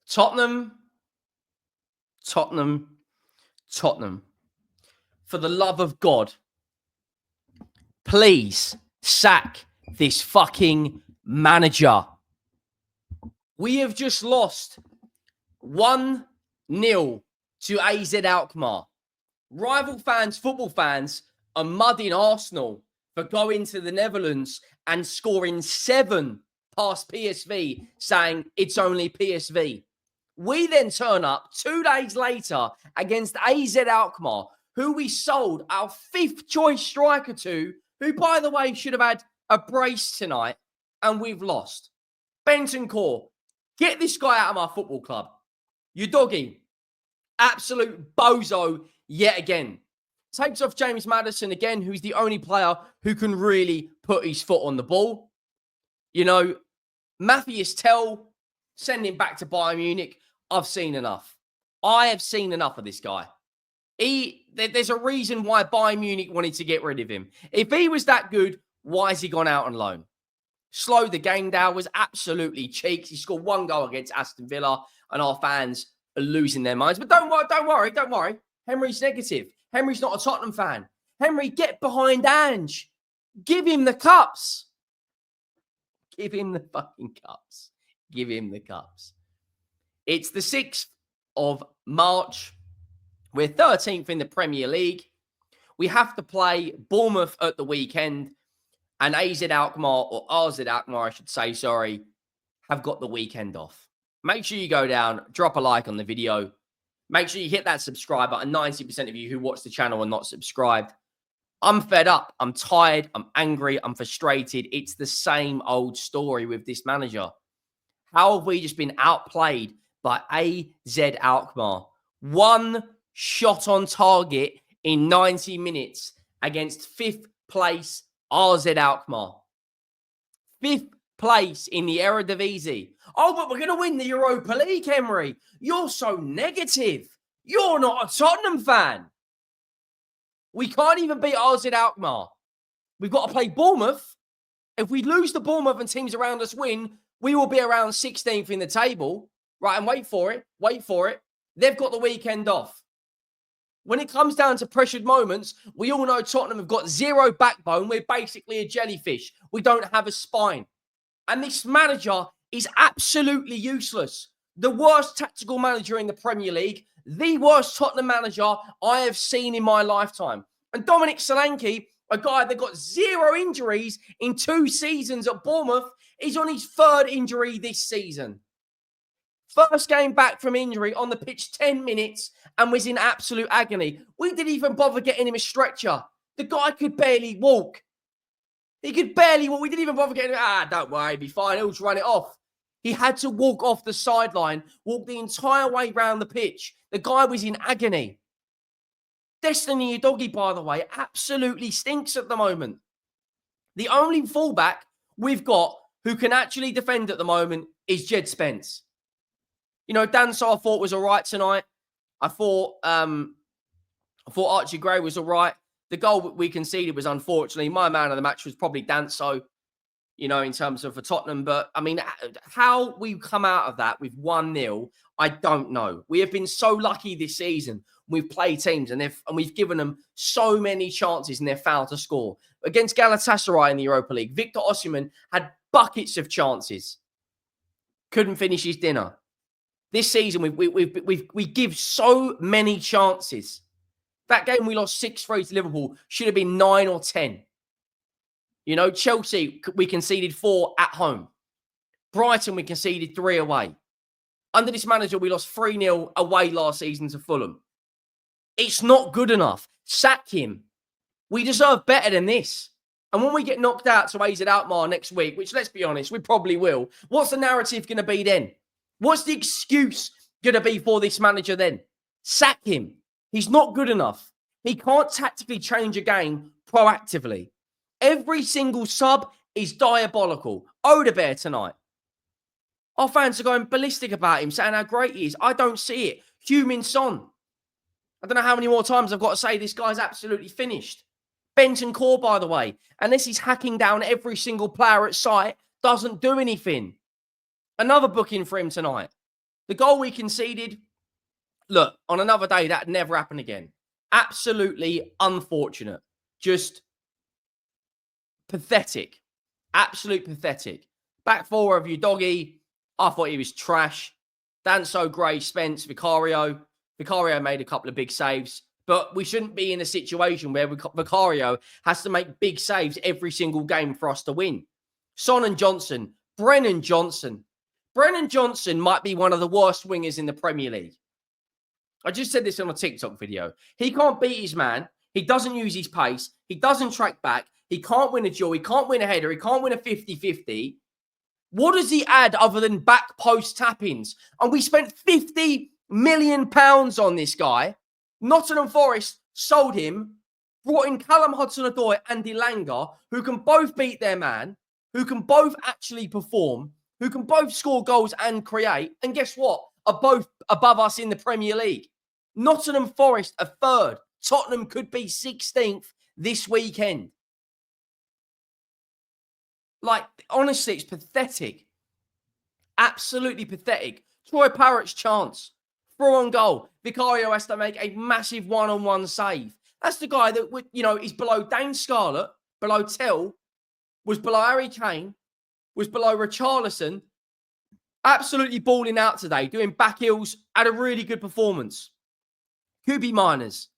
Tottenham, Tottenham, Tottenham. For the love of God, please sack this fucking manager. We have just lost 1-0 to AZ Alkmaar. Rival fans, football fans, are mudding Arsenal for going to the Netherlands and scoring 7 past PSV, saying it's only PSV. We then turn up 2 days later against AZ Alkmaar, who we sold our 5th choice striker to, who, by the way, should have had a brace tonight, and we've lost. Bentancur, get this guy out of my football club. You doggy, absolute bozo yet again. Takes off James Maddison again, who's the only player who can really put his foot on the ball. You know, Matthias Tell, send him back to Bayern Munich. I've seen enough. I have seen enough of this guy. There's a reason why Bayern Munich wanted to get rid of him. If he was that good, why has he gone out on loan? Slowed the game down, was absolutely cheeks. He scored 1 goal against Aston Villa, and our fans are losing their minds. But don't worry. Henry's negative. Henry's not a Tottenham fan. Henry, get behind Ange. Give him the cups. Give him the fucking cups. Give him the cups. It's the 6th of March. We're 13th in the Premier League. We have to play Bournemouth at the weekend. And AZ Alkmaar, or AZ Alkmaar, I should say, sorry, have got the weekend off. Make sure you go down, drop a like on the video. Make sure you hit that subscribe button. 90% of you who watch the channel are not subscribed. I'm fed up. I'm tired. I'm angry. I'm frustrated. It's the same old story with this manager. How have we just been outplayed by AZ Alkmaar? 1 shot on target in 90 minutes against 5th place AZ Alkmaar. 5th place in the Eredivisie. Oh, but we're going to win the Europa League, Henry. You're so negative. You're not a Tottenham fan. We can't even beat AZ Alkmaar. We've got to play Bournemouth. If we lose to Bournemouth and teams around us win, we will be around 16th in the table. Right, and wait for it. They've got the weekend off. When it comes down to pressured moments, we all know Tottenham have got 0 backbone. We're basically a jellyfish. We don't have a spine. And this manager is absolutely useless. The worst tactical manager in the Premier League. The worst Tottenham manager I have seen in my lifetime. And Dominic Solanke, a guy that got 0 injuries in 2 seasons at Bournemouth, is on his 3rd injury this season. First game back from injury, on the pitch 10 minutes, and was in absolute agony. We didn't even bother getting him a stretcher. The guy could barely walk. He could barely walk. We didn't even bother getting him. Don't worry, he'll be fine. He'll just run it off. He had to walk off the sideline, walk the entire way around the pitch. The guy was in agony. Destiny Udogie, by the way, absolutely stinks at the moment. The only fullback we've got who can actually defend at the moment is Jed Spence. You know, Danso I thought was all right tonight. I thought Archie Gray was all right. The goal we conceded was, unfortunately, my man of the match was probably Danso, you know, in terms of for Tottenham. But, I mean, how we come out of that with 1-0, I don't know. We have been so lucky this season. We've played teams and we've given them so many chances and they've failed to score. Against Galatasaray in the Europa League, Victor Osimhen had buckets of chances. Couldn't finish his dinner. This season, we give so many chances. That game we lost 6-3 to Liverpool should have been 9 or 10. You know, Chelsea, we conceded 4 at home. Brighton, we conceded 3 away. Under this manager, we lost 3-0 away last season to Fulham. It's not good enough. Sack him. We deserve better than this. And when we get knocked out to AZ Alkmaar next week, which, let's be honest, we probably will, what's the narrative going to be then? What's the excuse going to be for this manager then? Sack him. He's not good enough. He can't tactically change a game proactively. Every single sub is diabolical. Odegaard tonight. Our fans are going ballistic about him, saying how great he is. I don't see it. Heung-min Son. I don't know how many more times I've got to say this guy's absolutely finished. Bentancur, by the way, unless he's hacking down every single player at sight, doesn't do anything. Another booking for him tonight. The goal we conceded, look, on another day, that never happened again. Absolutely unfortunate. Just pathetic. Absolute pathetic. Back four of you, Doggy. I thought he was trash. Danso, Gray, Spence, Vicario. Vicario made a couple of big saves. But we shouldn't be in a situation where Vicario has to make big saves every single game for us to win. Son and Johnson. Brennan Johnson. Brennan Johnson might be one of the worst wingers in the Premier League. I just said this on a TikTok video. He can't beat his man. He doesn't use his pace. He doesn't track back. He can't win a duel. He can't win a header. He can't win a 50-50. What does he add other than back post tap-ins? And we spent £50 million on this guy. Nottingham Forest sold him, brought in Callum Hudson-Odoi and Elanga, who can both beat their man, who can both actually perform, who can both score goals and create. And guess what? Are both above us in the Premier League. Nottingham Forest are third. Tottenham could be 16th this weekend. Like, honestly, it's pathetic. Absolutely pathetic. Troy Parrott's chance. Throw on goal. Vicario has to make a massive one-on-one save. That's the guy that, is below Dane Scarlett, below Tell, was below Harry Kane, was below Richarlison. Absolutely balling out today, doing back heels, had a really good performance. Kubi Miners,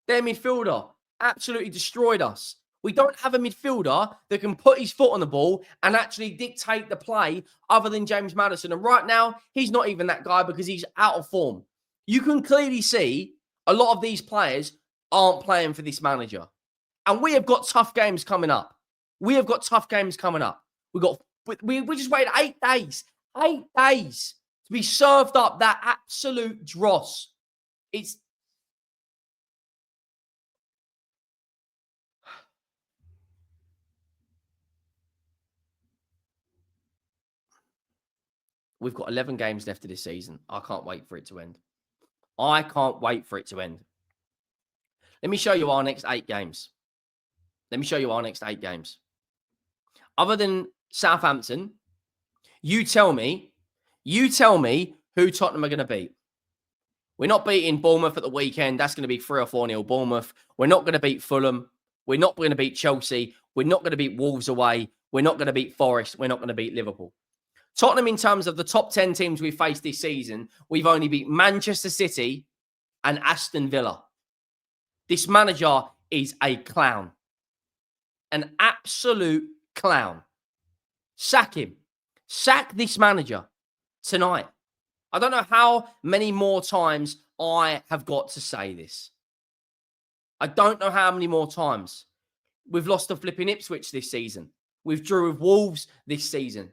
their midfielder, absolutely destroyed us. We don't have a midfielder that can put his foot on the ball and actually dictate the play other than James Maddison. And right now, he's not even that guy because he's out of form. You can clearly see a lot of these players aren't playing for this manager. And we have got tough games coming up. We just waited 8 days. 8 days to be served up that absolute dross. We've got 11 games left of this season. I can't wait for it to end. Let me show you our next 8 games. Other than Southampton, you tell me who Tottenham are going to beat. We're not beating Bournemouth at the weekend. That's going to be 3 or 4-0 Bournemouth. We're not going to beat Fulham. We're not going to beat Chelsea. We're not going to beat Wolves away. We're not going to beat Forest. We're not going to beat Liverpool. Tottenham, in terms of the top 10 teams we've faced this season, we've only beat Manchester City and Aston Villa. This manager is a clown. An absolute clown. Sack him. Sack this manager tonight. I don't know how many more times I have got to say this. I don't know how many more times. We've lost to flipping Ipswich this season. We've drew with Wolves this season.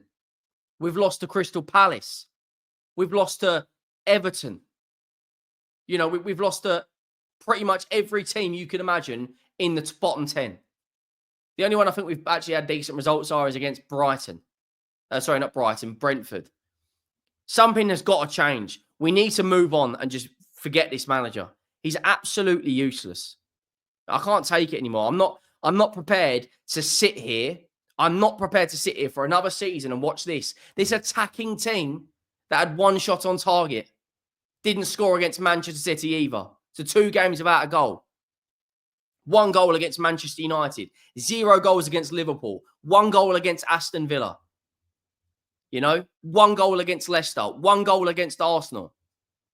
We've lost to Crystal Palace. We've lost to Everton. We've lost to pretty much every team you can imagine in the bottom 10. The only one I think we've actually had decent results is against Brighton. Brentford. Something has got to change. We need to move on and just forget this manager. He's absolutely useless. I can't take it anymore. I'm not prepared to sit here. I'm not prepared to sit here for another season and watch this attacking team that had 1 shot on target didn't score against Manchester City either. So 2 games without a goal. 1 goal against Manchester United. 0 goals against Liverpool. 1 goal against Aston Villa. 1 goal against Leicester. 1 goal against Arsenal.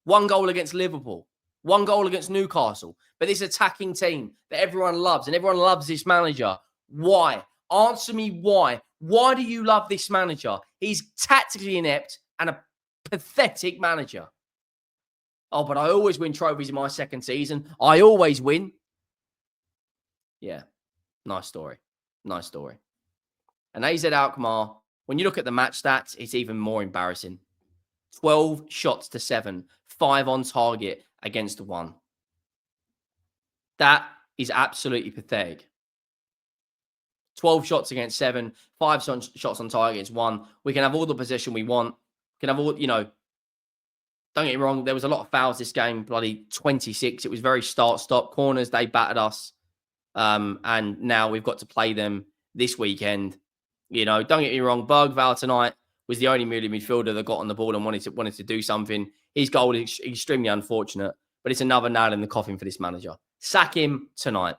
1 goal against Liverpool. 1 goal against Newcastle. But this attacking team that everyone loves, and everyone loves this manager. Why? Answer me why. Why do you love this manager? He's tactically inept and a pathetic manager. Oh, but I always win trophies in my second season. I always win. Yeah, nice story. And AZ Alkmaar, when you look at the match stats, it's even more embarrassing. 12 shots to 7, 5 on target against 1. That is absolutely pathetic. 12 shots against 7, 5 shots on target against 1. We can have all the possession we want. We can have all, don't get me wrong, there was a lot of fouls this game, bloody 26. It was very start-stop. Corners, they battered us. And now we've got to play them this weekend. Don't get me wrong, Bergvall tonight was the only midfielder that got on the ball and wanted to do something. His goal is extremely unfortunate, but it's another nail in the coffin for this manager. Sack him tonight.